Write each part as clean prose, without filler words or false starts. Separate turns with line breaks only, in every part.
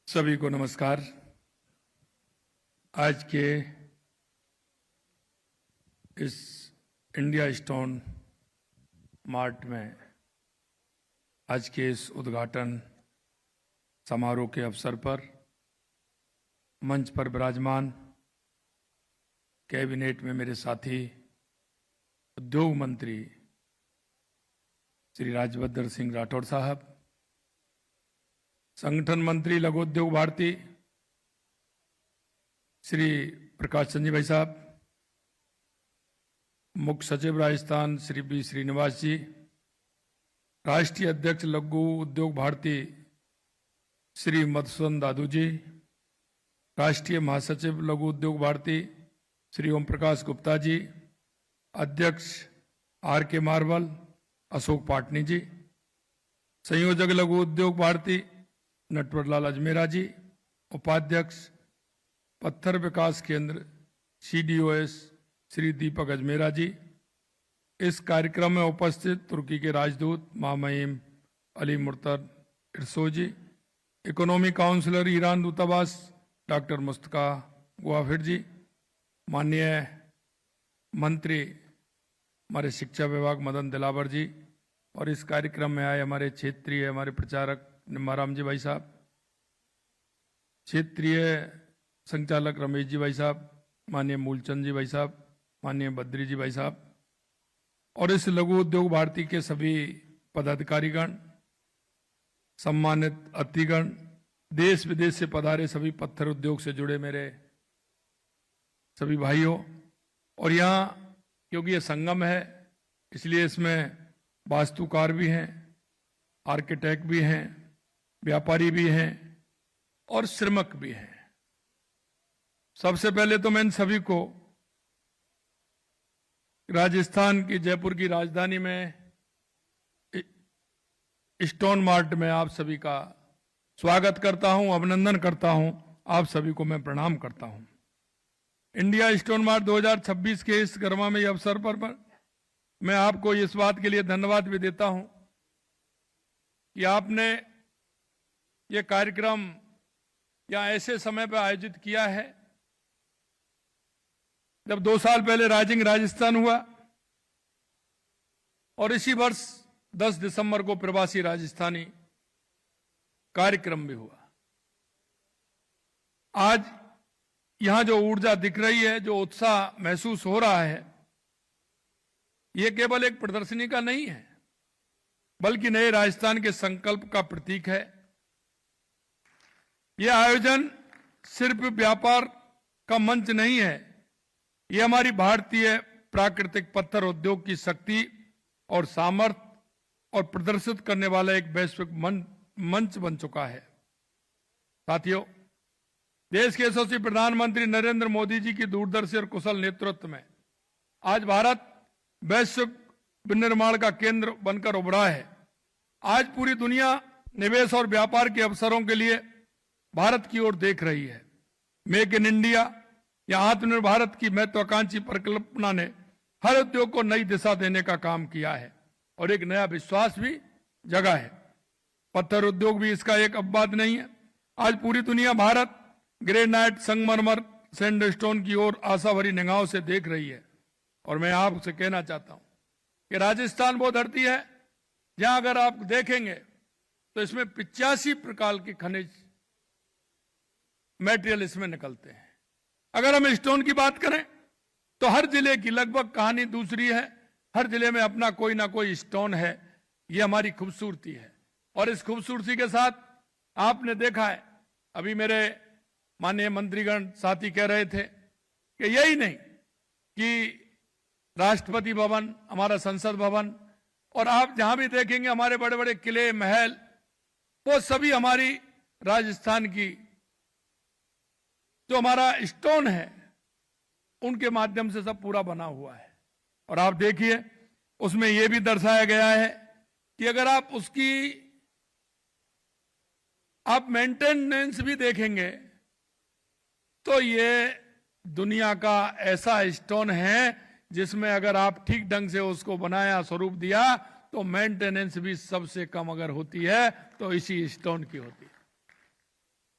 सभी को नमस्कार। आज के इस इंडिया स्टोन मार्ट में आज के इस उद्घाटन समारोह के अवसर पर मंच पर विराजमान कैबिनेट में मेरे साथी उद्योग मंत्री श्री राजभद्र सिंह राठौड़ साहब, संगठन मंत्री लघु उद्योग भारती श्री प्रकाश चंद जी भाई साहब, मुख्य सचिव राजस्थान श्री बी श्रीनिवास जी, राष्ट्रीय अध्यक्ष लघु उद्योग भारती श्री मधुसूदन दादू जी, राष्ट्रीय महासचिव लघु उद्योग भारती श्री ओम प्रकाश गुप्ता जी, अध्यक्ष आर के मार्वल अशोक पाटनी जी, संयोजक लघु उद्योग भारती नटवरलाल अजमेरा जी, उपाध्यक्ष पत्थर विकास केंद्र CDOS श्री दीपक अजमेरा जी, इस कार्यक्रम में उपस्थित तुर्की के राजदूत मामईम अली मुर्तद इरसो जी, इकोनॉमी काउंसलर ईरान दूतावास डॉक्टर मुस्तका गुआफिर जी, माननीय मंत्री हमारे शिक्षा विभाग मदन दिलावर जी, और इस कार्यक्रम में आए हमारे प्रचारक निम्बाराम जी भाई साहब, क्षेत्रीय संचालक रमेश जी भाई साहब, माननीय मूलचंद जी भाई साहब, माननीय बद्री जी भाई साहब, और इस लघु उद्योग भारती के सभी पदाधिकारीगण, सम्मानित अतिथिगण, देश विदेश से पधारे सभी पत्थर उद्योग से जुड़े मेरे सभी भाइयों, और यहाँ क्योंकि ये संगम है इसलिए इसमें वास्तुकार भी हैं, आर्किटेक्ट भी हैं, व्यापारी भी हैं और श्रमिक भी हैं। सबसे पहले तो मैं इन सभी को राजस्थान की जयपुर की राजधानी में स्टोन मार्ट में आप सभी का स्वागत करता हूं, अभिनंदन करता हूं। आप सभी को मैं प्रणाम करता हूं। इंडिया स्टोन मार्ट 2026 के इस गरिमामयी अवसर पर मैं आपको इस बात के लिए धन्यवाद भी देता हूं कि आपने ये कार्यक्रम या ऐसे समय पर आयोजित किया है जब 2 साल पहले राइजिंग राजस्थान हुआ और इसी वर्ष 10 दिसंबर को प्रवासी राजस्थानी कार्यक्रम भी हुआ। आज यहां जो ऊर्जा दिख रही है, जो उत्साह महसूस हो रहा है, यह केवल एक प्रदर्शनी का नहीं है बल्कि नए राजस्थान के संकल्प का प्रतीक है। यह आयोजन सिर्फ व्यापार का मंच नहीं है, यह हमारी भारतीय प्राकृतिक पत्थर उद्योग की शक्ति और सामर्थ्य और प्रदर्शित करने वाला एक वैश्विक मंच बन चुका है। साथियों, देश के यशस्वी प्रधानमंत्री नरेंद्र मोदी जी की दूरदर्शी और कुशल नेतृत्व में आज भारत वैश्विक विनिर्माण का केंद्र बनकर उभरा है। आज पूरी दुनिया निवेश और व्यापार के अवसरों के लिए भारत की ओर देख रही है। मेक इन इंडिया या आत्मनिर्भर भारत की महत्वाकांक्षी परिकल्पना ने हर उद्योग को नई दिशा देने का काम किया है और एक नया विश्वास भी जगा है। पत्थर उद्योग भी इसका एक अपवाद नहीं है। आज पूरी दुनिया भारत ग्रेनाइट, संगमरमर, सैंडस्टोन की ओर आशा भरी निगाहों से देख रही है। और मैं आपसे कहना चाहता हूं कि राजस्थान वो धरती है जहां अगर आप देखेंगे तो इसमें 85 प्रकार के खनिज मटेरियल इसमें निकलते हैं। अगर हम स्टोन की बात करें तो हर जिले की लगभग कहानी दूसरी है। हर जिले में अपना कोई ना कोई स्टोन है। ये हमारी खूबसूरती है। और इस खूबसूरती के साथ आपने देखा है, अभी मेरे माननीय मंत्रीगण साथी कह रहे थे कि यही नहीं कि राष्ट्रपति भवन, हमारा संसद भवन, और आप जहां भी देखेंगे हमारे बड़े बड़े किले, महल, वो सभी हमारी राजस्थान की जो हमारा स्टोन है उनके माध्यम से सब पूरा बना हुआ है। और आप देखिए उसमें यह भी दर्शाया गया है कि अगर आप उसकी मेंटेनेंस भी देखेंगे तो ये दुनिया का ऐसा स्टोन है जिसमें अगर आप ठीक ढंग से उसको बनाया, स्वरूप दिया, तो मेंटेनेंस भी सबसे कम अगर होती है तो इसी स्टोन की होती है।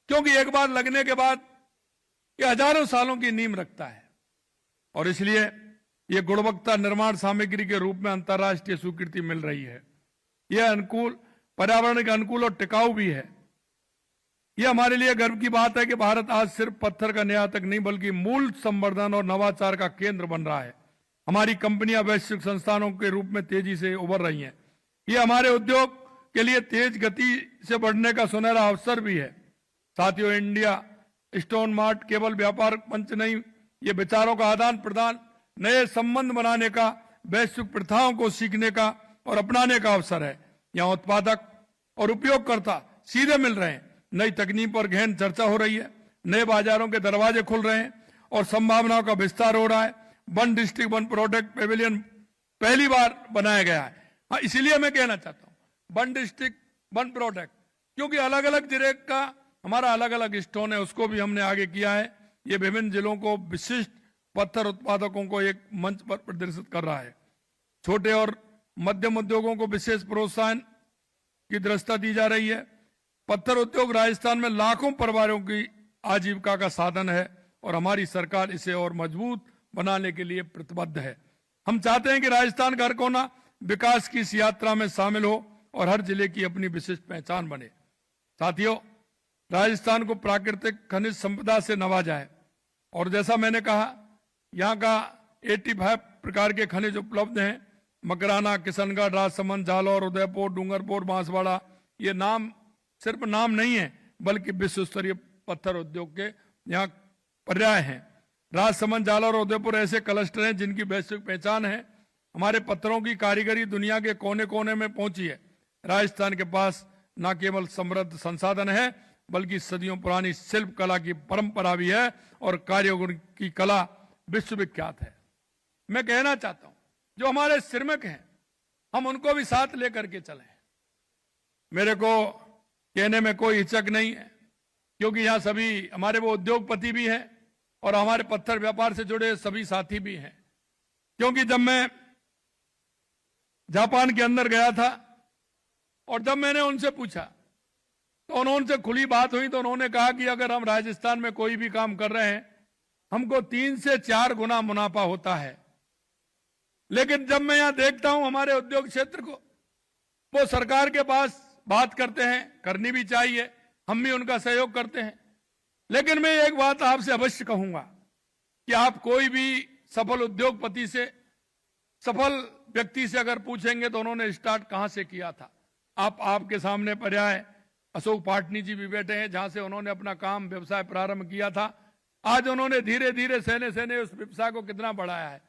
क्योंकि एक बार लगने के बाद ये हजारों सालों की नींव रखता है और इसलिए ये गुणवत्ता निर्माण सामग्री के रूप में अंतर्राष्ट्रीय स्वीकृति मिल रही है। यह अनुकूल, पर्यावरण के अनुकूल और टिकाऊ भी है। यह हमारे लिए गर्व की बात है कि भारत आज सिर्फ पत्थर का निर्यातक नहीं बल्कि मूल संवर्धन और नवाचार का केंद्र बन रहा है। हमारी कंपनियां वैश्विक संस्थानों के रूप में तेजी से उभर रही हैं। ये हमारे उद्योग के लिए तेज गति से बढ़ने का सुनहरा अवसर भी है। साथियों, इंडिया स्टोन मार्ट केवल व्यापार मंच नहीं, ये विचारों का आदान प्रदान, नए संबंध बनाने का, वैश्विक प्रथाओं को सीखने का और अपनाने का अवसर है। यहाँ उत्पादक और उपयोगकर्ता सीधे मिल रहे हैं, नई तकनीक पर गहन चर्चा हो रही है, नए बाजारों के दरवाजे खुल रहे हैं और संभावनाओं का विस्तार हो रहा है। One district one product Pavilion पहली बार बनाया गया है। हाँ, इसीलिए मैं कहना चाहता हूं वन डिस्ट्रिक्ट वन प्रोडक्ट, क्योंकि अलग अलग जिले का हमारा अलग अलग स्टोन है, उसको भी हमने आगे किया है। ये विभिन्न जिलों को विशिष्ट पत्थर उत्पादकों को एक मंच पर प्रदर्शित कर रहा है। छोटे और मध्यम उद्योगों को विशेष प्रोत्साहन की दृष्टता दी जा रही है। पत्थर उद्योग राजस्थान में लाखों परिवारों की आजीविका का साधन है और हमारी सरकार इसे और मजबूत बनाने के लिए प्रतिबद्ध है। हम चाहते हैं कि राजस्थान का हर कोना विकास की इस यात्रा में शामिल हो और हर जिले की अपनी विशिष्ट पहचान बने। साथियों, राजस्थान को प्राकृतिक खनिज संपदा से नवाजा है और जैसा मैंने कहा, यहाँ का 85 प्रकार के खनिज उपलब्ध हैं। मकराना, किशनगढ़, राजसमंद, जालौर, उदयपुर, डूंगरपुर, बांसवाड़ा, ये नाम सिर्फ नाम नहीं है बल्कि विश्व स्तरीय पत्थर उद्योग के यहाँ पर्याय हैं। राजसमंद, जालौर और उदयपुर ऐसे क्लस्टर हैं जिनकी वैश्विक पहचान है। हमारे पत्थरों की कारीगरी दुनिया के कोने कोने में पहुंची है। राजस्थान के पास न केवल समृद्ध संसाधन है बल्कि सदियों पुरानी शिल्प कला की परंपरा भी है और कारीगर की कला विश्वविख्यात है। मैं कहना चाहता हूं, जो हमारे श्रमिक हैं हम उनको भी साथ लेकर के चलें। मेरे को कहने में कोई हिचक नहीं है, क्योंकि यहां सभी हमारे वो उद्योगपति भी हैं और हमारे पत्थर व्यापार से जुड़े सभी साथी भी हैं। क्योंकि जब मैं जापान के अंदर गया था और जब मैंने उनसे पूछा तो उनसे खुली बात हुई, तो उन्होंने कहा कि अगर हम राजस्थान में कोई भी काम कर रहे हैं हमको 3 से 4 गुना मुनाफा होता है। लेकिन जब मैं यहां देखता हूं हमारे उद्योग क्षेत्र को, वो सरकार के पास बात करते हैं, करनी भी चाहिए, हम भी उनका सहयोग करते हैं। लेकिन मैं एक बात आपसे अवश्य कहूंगा कि आप कोई भी सफल उद्योगपति से, सफल व्यक्ति से अगर पूछेंगे तो उन्होंने स्टार्ट कहां से किया था। आपके सामने पर्याय अशोक पाटनी जी भी बैठे हैं, जहां से उन्होंने अपना काम व्यवसाय प्रारंभ किया था। आज उन्होंने धीरे धीरे सहने सहने उस व्यवसाय को कितना बढ़ाया है।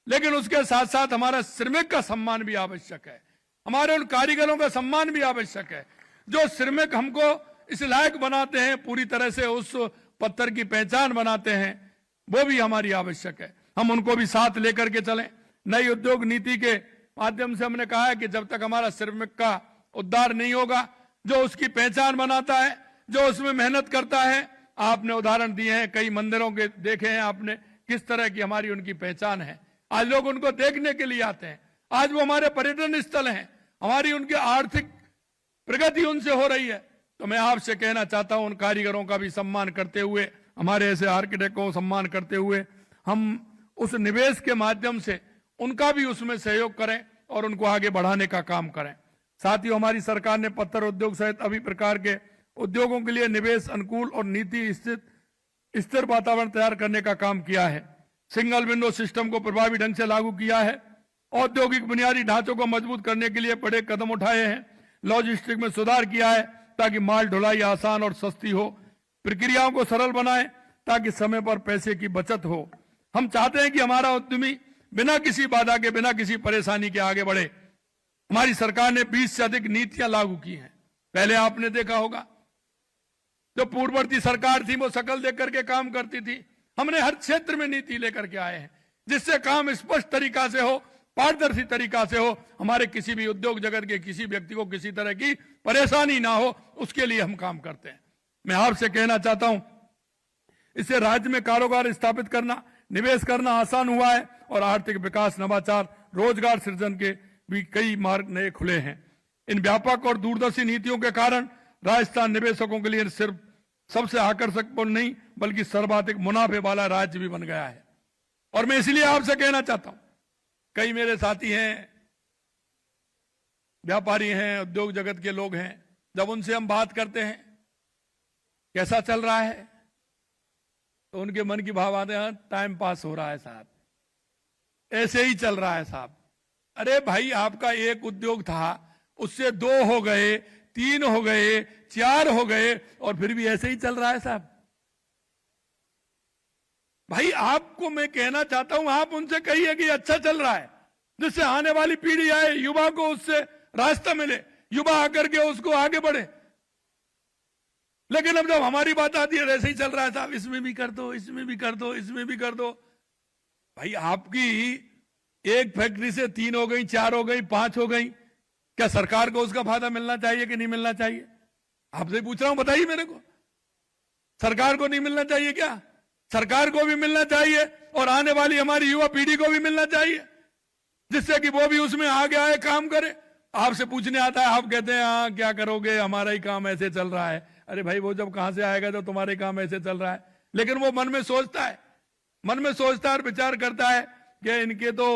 लेकिन उसके साथ साथ हमारा श्रमिक का सम्मान भी आवश्यक है, हमारे उन कारीगरों का सम्मान भी आवश्यक है जो श्रमिक हमको इस लायक बनाते हैं, पूरी तरह से उस पत्थर की पहचान बनाते हैं, वो भी हमारी आवश्यक है। हम उनको भी साथ लेकर के चलें। नई उद्योग नीति के माध्यम से हमने कहा है कि जब तक हमारा श्रमिक का उद्धार नहीं होगा, जो उसकी पहचान बनाता है, जो उसमें मेहनत करता है, आपने उदाहरण दिए हैं, कई मंदिरों के देखे हैं आपने, किस तरह की हमारी उनकी पहचान है। आज लोग उनको देखने के लिए आते हैं, आज वो हमारे पर्यटन स्थल हैं, हमारी उनकी आर्थिक प्रगति उनसे हो रही है। तो मैं आपसे कहना चाहता हूं, उन कारीगरों का भी सम्मान करते हुए, हमारे ऐसे आर्किटेक्ट को सम्मान करते हुए, हम उस निवेश के माध्यम से उनका भी उसमें सहयोग करें और उनको आगे बढ़ाने का काम करें। साथियों, हमारी सरकार ने पत्थर उद्योग सहित अभी प्रकार के उद्योगों के लिए निवेश अनुकूल और नीति स्थिर वातावरण तैयार करने का काम किया है। सिंगल विंडो सिस्टम को प्रभावी ढंग से लागू किया है। औद्योगिक बुनियादी ढांचों को मजबूत करने के लिए बड़े कदम उठाए हैं। लॉजिस्टिक में सुधार किया है ताकि माल ढुलाई आसान और सस्ती हो। प्रक्रियाओं को सरल बनाएं ताकि समय पर पैसे की बचत हो। हम चाहते हैं कि हमारा उद्यमी बिना किसी बाधा के, बिना किसी परेशानी के आगे बढ़े। हमारी सरकार ने 20 से अधिक नीतियां लागू की हैं। पहले आपने देखा होगा, जो पूर्ववर्ती सरकार थी वो शकल देख करके काम करती थी। हमने हर क्षेत्र में नीति लेकर के आए हैं जिससे काम स्पष्ट तरीका से हो, पारदर्शी तरीका से हो, हमारे किसी भी उद्योग जगत के किसी व्यक्ति को किसी तरह की परेशानी ना हो, उसके लिए हम काम करते हैं। मैं आपसे कहना चाहता हूं, इससे राज्य में कारोबार स्थापित करना, निवेश करना आसान हुआ है और आर्थिक विकास, नवाचार, रोजगार सृजन के भी कई मार्ग नए खुले हैं। इन व्यापक और दूरदर्शी नीतियों के कारण राजस्थान निवेशकों के लिए सिर्फ सबसे आकर्षकपूर्ण नहीं बल्कि सर्वाधिक मुनाफे वाला राज्य भी बन गया है। और मैं इसलिए आपसे कहना चाहता हूं, कई मेरे साथी हैं, व्यापारी हैं, उद्योग जगत के लोग हैं, जब उनसे हम बात करते हैं कैसा चल रहा है तो उनके मन की भाव आते हैं, टाइम पास हो रहा है साहब, ऐसे ही चल रहा है साहब। अरे भाई, आपका एक उद्योग था, उससे 2 हो गए, 3 हो गए, 4 हो गए, और फिर भी ऐसे ही चल रहा है साहब। भाई, आपको मैं कहना चाहता हूं, आप उनसे कहिए कि अच्छा चल रहा है, जिससे आने वाली पीढ़ी आए, युवा को उससे रास्ता मिले, युवा आकर के उसको आगे बढ़े। लेकिन अब जब हमारी बात आती है, ऐसे ही चल रहा है साहब, इसमें भी कर दो, इसमें भी कर दो, इसमें भी कर दो। भाई, आपकी एक फैक्ट्री से 3 हो गई, 4 हो गई, 5 हो गई, क्या सरकार को उसका फायदा मिलना चाहिए कि नहीं मिलना चाहिए? आपसे पूछ रहा हूं, बताइए मेरे को। सरकार को नहीं मिलना चाहिए क्या? सरकार को भी मिलना चाहिए, और आने वाली हमारी युवा पीढ़ी को भी मिलना चाहिए, जिससे कि वो भी उसमें आगे आए, काम करे। आपसे पूछने आता है, आप कहते हैं हाँ क्या करोगे, हमारा ही काम ऐसे चल रहा है। अरे भाई, वो जब कहां से आएगा तो तुम्हारे काम ऐसे चल रहा है। लेकिन वो मन में सोचता है और विचार करता है कि इनके तो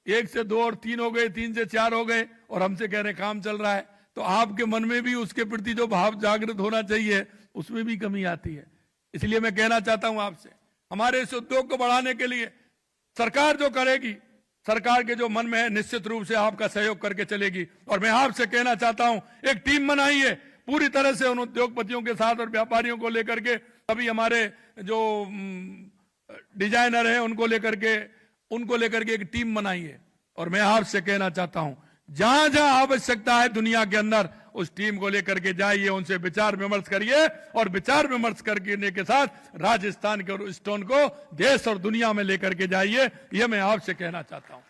1 से 2 और 3 हो गए, 3 से 4 हो गए, और हमसे कह रहे काम चल रहा है। तो आपके मन में भी उसके प्रति जो भाव जागृत होना चाहिए, उसमें भी कमी आती है। इसलिए मैं कहना चाहता हूं आपसे, हमारे इस उद्योग को बढ़ाने के लिए सरकार जो करेगी, सरकार के जो मन में है, निश्चित रूप से आपका सहयोग करके चलेगी। और मैं आपसे कहना चाहता हूं, एक टीम बनाइए पूरी तरह से उन उद्योगपतियों के साथ और व्यापारियों को लेकर के, अभी हमारे जो डिजाइनर हैं उनको लेकर के एक टीम बनाइए। और मैं आपसे कहना चाहता हूं, जहां जहां आवश्यकता है दुनिया के अंदर, उस टीम को लेकर के जाइए, उनसे विचार विमर्श करिए, और विचार विमर्श करने के साथ राजस्थान के स्टोन को देश और दुनिया में लेकर के जाइए। यह मैं आपसे कहना चाहता हूं।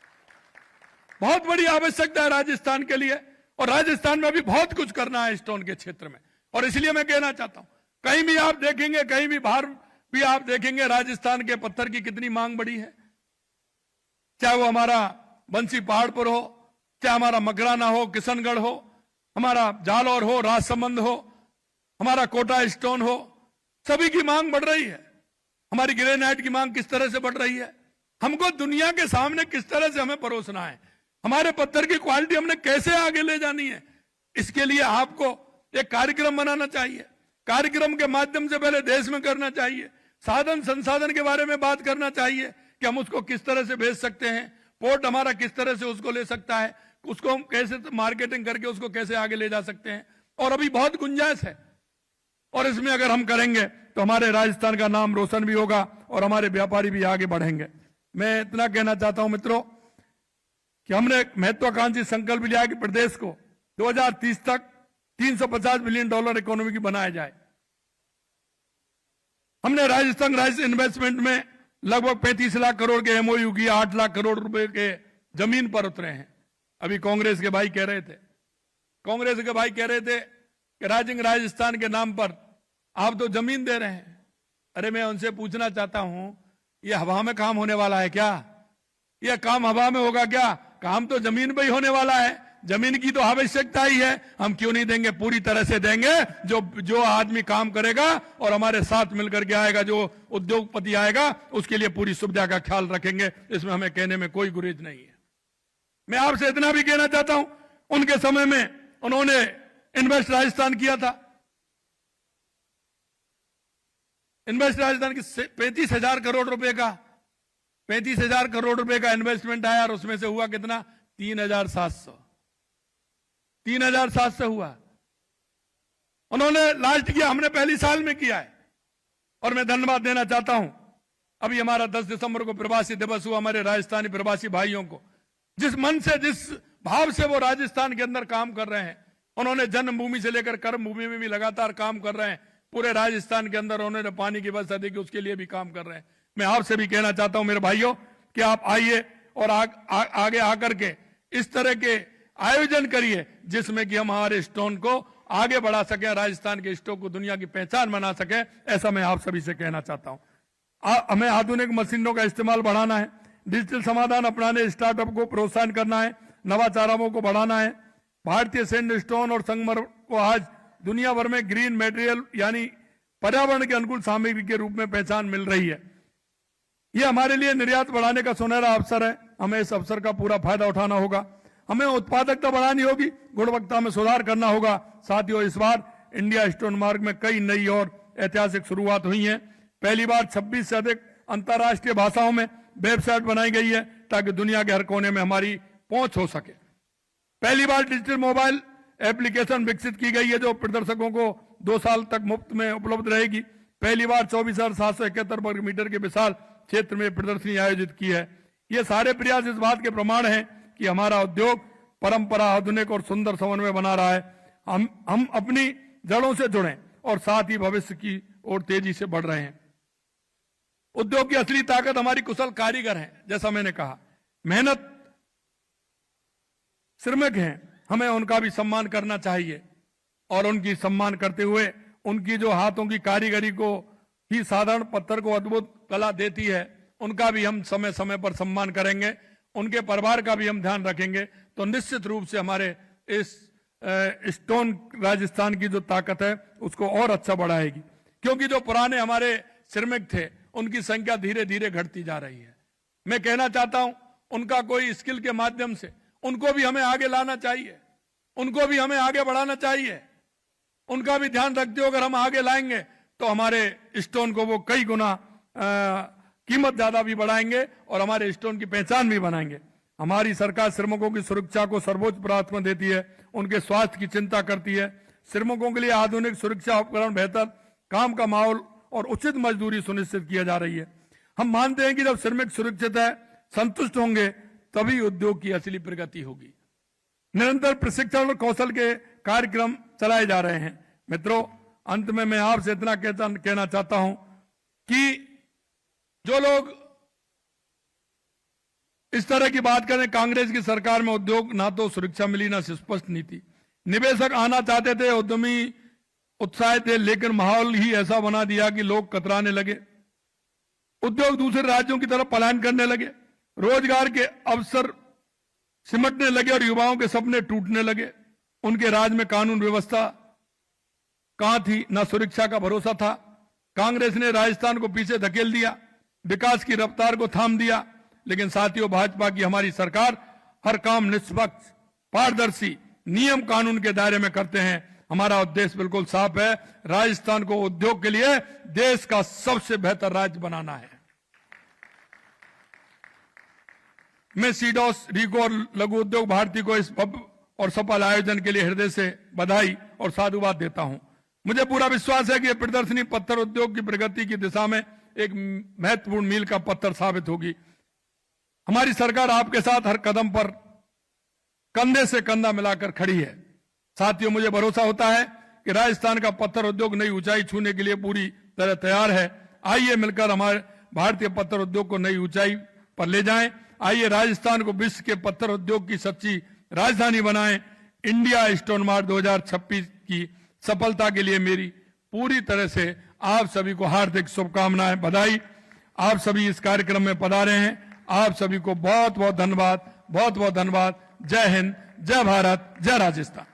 बहुत बड़ी आवश्यकता है राजस्थान के लिए, और राजस्थान में भी बहुत कुछ करना है स्टोन के क्षेत्र में। और इसलिए मैं कहना चाहता हूं, कहीं भी आप देखेंगे, कहीं भी बाहर भी आप देखेंगे, राजस्थान के पत्थर की कितनी मांग बढ़ी है। चाहे वो हमारा बंसी पहाड़पुर हो, चाहे हमारा मकराना हो, किशनगढ़ हो, हमारा जालौर हो, राजसमंद हो, हमारा कोटा स्टोन हो, सभी की मांग बढ़ रही है। हमारी ग्रेनाइट की मांग किस तरह से बढ़ रही है। हमको दुनिया के सामने किस तरह से हमें परोसना है, हमारे पत्थर की क्वालिटी हमने कैसे आगे ले जानी है, इसके लिए आपको एक कार्यक्रम बनाना चाहिए। कार्यक्रम के माध्यम से पहले देश में करना चाहिए, साधन संसाधन के बारे में बात करना चाहिए कि हम उसको किस तरह से भेज सकते हैं, पोर्ट हमारा किस तरह से उसको ले सकता है, उसको हम कैसे मार्केटिंग करके उसको कैसे आगे ले जा सकते हैं। और अभी बहुत गुंजाइश है, और इसमें अगर हम करेंगे तो हमारे राजस्थान का नाम रोशन भी होगा और हमारे व्यापारी भी आगे बढ़ेंगे। मैं इतना कहना चाहता हूं मित्रों कि हमने एक महत्वाकांक्षी संकल्प लिया है कि प्रदेश को 2030 तक $350 बिलियन इकोनॉमी की बनाया जाए। हमने राजस्थान राइस इन्वेस्टमेंट में लगभग 35 लाख करोड़ के एमओयू किया, 8 लाख करोड़ रुपए के जमीन पर उतरे हैं। अभी कांग्रेस के भाई कह रहे थे कि राजस्थान के नाम पर आप तो जमीन दे रहे हैं। अरे मैं उनसे पूछना चाहता हूं, यह हवा में काम होने वाला है क्या? यह काम हवा में होगा क्या? काम तो जमीन पे ही होने वाला है। जमीन की तो आवश्यकता ही है, हम क्यों नहीं देंगे? पूरी तरह से देंगे। जो आदमी काम करेगा और हमारे साथ मिलकर के आएगा, जो उद्योगपति आएगा, उसके लिए पूरी सुविधा का ख्याल रखेंगे। इसमें हमें कहने में कोई गुरेज नहीं है। मैं आपसे इतना भी कहना चाहता हूं, उनके समय में उन्होंने इन्वेस्ट राजस्थान किया था। इन्वेस्ट राजस्थान की 35,000 करोड़ रुपए का 35,000 करोड़ रुपए का इन्वेस्टमेंट आया, और उसमें से हुआ कितना? 3,700 हुआ। उन्होंने लास्ट किया, हमने पहली साल में किया है। और मैं धन्यवाद देना चाहता हूं, अभी हमारा 10 दिसंबर को प्रवासी दिवस हुआ। हमारे राजस्थानी प्रवासी भाइयों को जिस मन से, जिस भाव से वो राजस्थान के अंदर काम कर रहे हैं, उन्होंने जन्मभूमि से लेकर कर्मभूमि में भी लगातार काम कर रहे हैं। पूरे राजस्थान के अंदर उन्होंने पानी की व्यवस्था दी, उसके लिए भी काम कर रहे हैं। मैं आपसे भी कहना चाहता हूं मेरे भाइयों कि आप आइए और आगे आकर के इस तरह के आयोजन करिए जिसमें कि हम हमारे स्टोन को आगे बढ़ा सके, राजस्थान के स्टोन को दुनिया की पहचान बना सके। ऐसा मैं आप सभी से कहना चाहता हूं। हमें आधुनिक मशीनों का इस्तेमाल बढ़ाना है, डिजिटल समाधान अपनाने, स्टार्टअप को प्रोत्साहन करना है, नवाचारों को बढ़ाना है। भारतीय सैंडस्टोन और संगमरमर को आज दुनिया भर में ग्रीन मटेरियल यानी पर्यावरण के अनुकूल सामग्री के रूप में पहचान मिल रही है। यह हमारे लिए निर्यात बढ़ाने का सुनहरा अवसर है। हमें इस अवसर का पूरा फायदा उठाना होगा। हमें उत्पादकता बढ़ानी होगी, गुणवत्ता में सुधार करना होगा। साथियों, इस बार इंडिया स्टोन मार्ग में कई नई और ऐतिहासिक शुरुआत हुई है। पहली बार 26 से अधिक अंतर्राष्ट्रीय भाषाओं में वेबसाइट बनाई गई है ताकि दुनिया के हर कोने में हमारी पहुंच हो सके। पहली बार डिजिटल मोबाइल एप्लीकेशन विकसित की गई है जो प्रदर्शकों को 2 साल तक मुफ्त में उपलब्ध रहेगी। पहली बार 24,771 वर्ग मीटर के विशाल क्षेत्र में प्रदर्शनी आयोजित की है। ये सारे प्रयास इस बात के प्रमाण हैं कि हमारा उद्योग परंपरा, आधुनिक और सुंदर समन्वय बना रहा है। हम अपनी जड़ों से जुड़े और साथ ही भविष्य की ओर तेजी से बढ़ रहे हैं। उद्योग की असली ताकत हमारी कुशल कारीगर हैं। जैसा मैंने कहा, मेहनत श्रमिक हैं, हमें उनका भी सम्मान करना चाहिए और उनकी सम्मान करते हुए उनकी जो हाथों की कारीगरी को ही साधारण पत्थर को अद्भुत कला देती है, उनका भी हम समय समय पर सम्मान करेंगे। उनके परिवार का भी हम ध्यान रखेंगे तो निश्चित रूप से हमारे इस स्टोन राजस्थान की जो ताकत है उसको और अच्छा बढ़ाएगी। क्योंकि जो पुराने हमारे श्रमिक थे उनकी संख्या धीरे धीरे घटती जा रही है। मैं कहना चाहता हूं, उनका कोई स्किल के माध्यम से उनको भी हमें आगे लाना चाहिए, उनको भी हमें आगे बढ़ाना चाहिए। उनका भी ध्यान रखते हो अगर हम आगे लाएंगे तो हमारे स्टोन को वो कई गुना कीमत ज्यादा भी बढ़ाएंगे और हमारे स्टोन की पहचान भी बनाएंगे। हमारी सरकार श्रमिकों की सुरक्षा को सर्वोच्च प्राथमिकता देती है, उनके स्वास्थ्य की चिंता करती है। श्रमिकों के लिए आधुनिक सुरक्षा उपकरण, बेहतर काम का माहौल और उचित मजदूरी सुनिश्चित किया जा रही है। हम मानते हैं कि जब श्रमिक सुरक्षित है, संतुष्ट होंगे, तभी उद्योग की असली प्रगति होगी। निरंतर प्रशिक्षण और कौशल के कार्यक्रम चलाए जा रहे हैं। मित्रों, अंत में मैं आपसे इतना कहना चाहता हूं कि जो लोग इस तरह की बात करें, कांग्रेस की सरकार में उद्योग ना तो सुरक्षा मिली ना स्पष्ट नीति। निवेशक आना चाहते थे, उद्यमी उत्साहित थे, लेकिन माहौल ही ऐसा बना दिया कि लोग कतराने लगे। उद्योग दूसरे राज्यों की तरफ पलायन करने लगे, रोजगार के अवसर सिमटने लगे और युवाओं के सपने टूटने लगे। उनके राज में कानून व्यवस्था कहां थी, ना सुरक्षा का भरोसा था। कांग्रेस ने राजस्थान को पीछे धकेल दिया, विकास की रफ्तार को थाम दिया। लेकिन साथियों, भाजपा की हमारी सरकार हर काम निष्पक्ष, पारदर्शी, नियम कानून के दायरे में करते हैं। हमारा उद्देश्य बिल्कुल साफ है, राजस्थान को उद्योग के लिए देश का सबसे बेहतर राज्य बनाना है। मैं सीडॉस, रीको और लघु उद्योग भारती को इस भव्य और सफल आयोजन के लिए हृदय से बधाई और साधुवाद देता हूं। मुझे पूरा विश्वास है कि यह प्रदर्शनी पत्थर उद्योग की प्रगति की दिशा में एक महत्वपूर्ण मील का पत्थर साबित होगी। हमारी सरकार आपके साथ हर कदम पर कंधे से कंधा मिलाकर खड़ी है। साथियों, मुझे भरोसा होता है कि राजस्थान का पत्थर उद्योग नई ऊंचाई छूने के लिए पूरी तरह तैयार है। आइए मिलकर हमारे भारतीय पत्थर उद्योग को नई ऊंचाई पर ले जाएं। आइए राजस्थान को विश्व के पत्थर उद्योग की सच्ची राजधानी बनाएं। इंडिया स्टोन मार्ट 2026 की सफलता के लिए मेरी पूरी तरह से आप सभी को हार्दिक शुभकामनाएं, बधाई। आप सभी इस कार्यक्रम में पधारे हैं, आप सभी को बहुत बहुत धन्यवाद, बहुत बहुत धन्यवाद। जय हिंद, जय भारत, जय राजस्थान।